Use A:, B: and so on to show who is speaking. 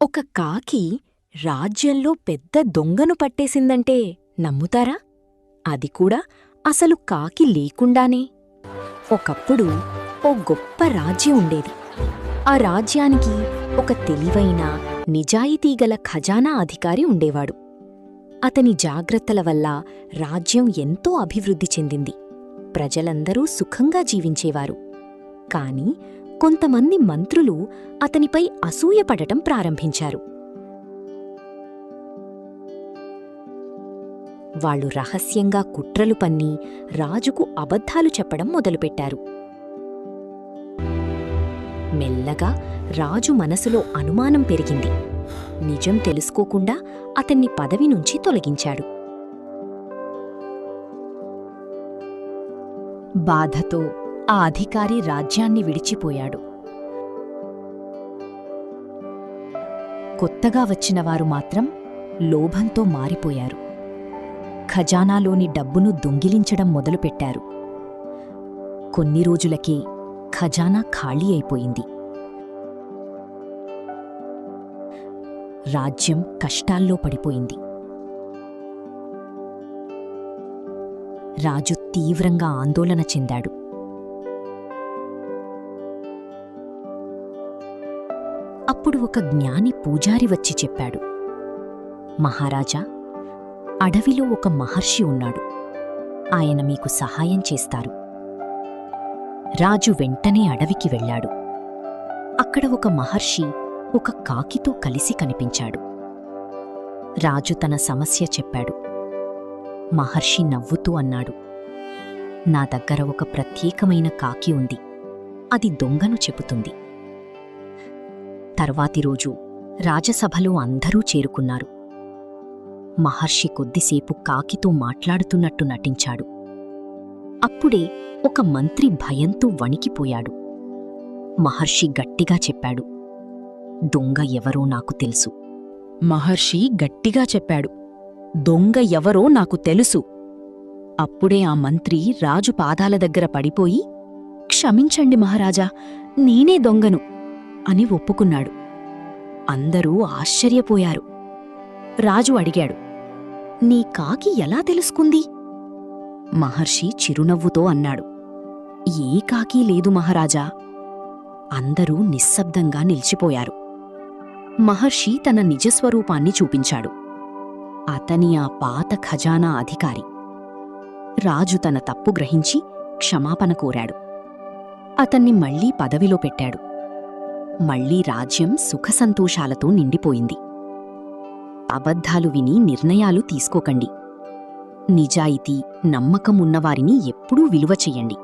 A: ఒక కాకి రాజ్యంలో పెద్ద దొంగను పట్టేసిందంటే నమ్ముతారా? అది కూడా అసలు కాకి లేకుండానే. ఒకప్పుడు ఓ గొప్ప రాజ్యం ఉండేది. ఆ రాజ్యానికి ఒక తెలివైన, నిజాయితీగల ఖజానా అధికారి ఉండేవాడు. అతని జాగ్రత్తల వల్ల రాజ్యం ఎంతో అభివృద్ధి చెందింది. ప్రజలందరూ సుఖంగా జీవించేవారు. కాని కొంతమంది మంత్రులు అతనిపై అసూయపడటం ప్రారంభించారు. వాళ్ళు రహస్యంగా కుట్రలు పన్ని రాజుకు అబద్ధాలు చెప్పడం మొదలుపెట్టారు. మెల్లగా రాజు మనసులో అనుమానం పెరిగింది. నిజం తెలుసుకోకుండా అతన్ని పదవి నుంచి తొలగించాడు. బాధతో ఆ అధికారి రాజ్యాన్ని విడిచిపోయాడు. కొత్తగా వచ్చినవారు మాత్రం లోభంతో మారిపోయారు. ఖజానాలోని డబ్బును దొంగిలించడం మొదలుపెట్టారు. కొన్ని రోజులకే ఖజానా ఖాళీ అయిపోయింది. రాజ్యం కష్టాల్లో పడిపోయింది. రాజు తీవ్రంగా ఆందోళన చెందాడు. అప్పుడు ఒక జ్ఞాని పూజారి వచ్చి చెప్పాడు, మహారాజా, అడవిలో ఒక మహర్షి ఉన్నాడు. ఆయన మీకు సహాయం చేస్తారు. రాజు వెంటనే అడవికి వెళ్ళాడు. అక్కడ ఒక మహర్షి ఒక కాకితో కలిసి కనిపించాడు. రాజు తన సమస్య చెప్పాడు. మహర్షి నవ్వుతూ అన్నాడు, నా దగ్గర ఒక ప్రత్యేకమైన కాకి ఉంది. అది దొంగను చెబుతుంది. తర్వాతి రోజు రాజసభలో అందరూ చేరుకున్నారు. మహర్షి కొద్దిసేపు కాకితో మాట్లాడుతున్నట్టు నటించాడు. అప్పుడే ఒక మంత్రి భయంతో వణికిపోయాడు. మహర్షి గట్టిగా చెప్పాడు, దొంగ ఎవరో నాకు తెలుసు. మహర్షి గట్టిగా చెప్పాడు, దొంగ ఎవరో నాకు తెలుసు. అప్పుడే ఆ మంత్రి రాజు పాదాల దగ్గర పడిపోయి, క్షమించండి మహారాజా, నేనే దొంగను అని ఒప్పుకున్నాడు. అందరూ ఆశ్చర్యపోయారు. రాజు అడిగాడు, నీ కాకి ఎలా తెలుసుకుంది? మహర్షి చిరునవ్వుతో అన్నాడు, ఏ కాకీ లేదు మహారాజా. అందరూ నిశ్శబ్దంగా నిలిచిపోయారు. మహర్షి తన నిజస్వరూపాన్ని చూపించాడు. అతని ఆ పాత ఖజానా అధికారి. రాజు తన తప్పు గ్రహించి క్షమాపణ కోరాడు. అతన్ని మళ్లీ పదవిలో పెట్టాడు. మళ్లీ రాజ్యం సుఖసంతోషాలతో నిండిపోయింది. అబద్ధాలు విని నిర్ణయాలు తీసుకోకండి. నిజాయితీ, నమ్మకం ఉన్నవారిని ఎప్పుడూ విలువ చెయ్యండి.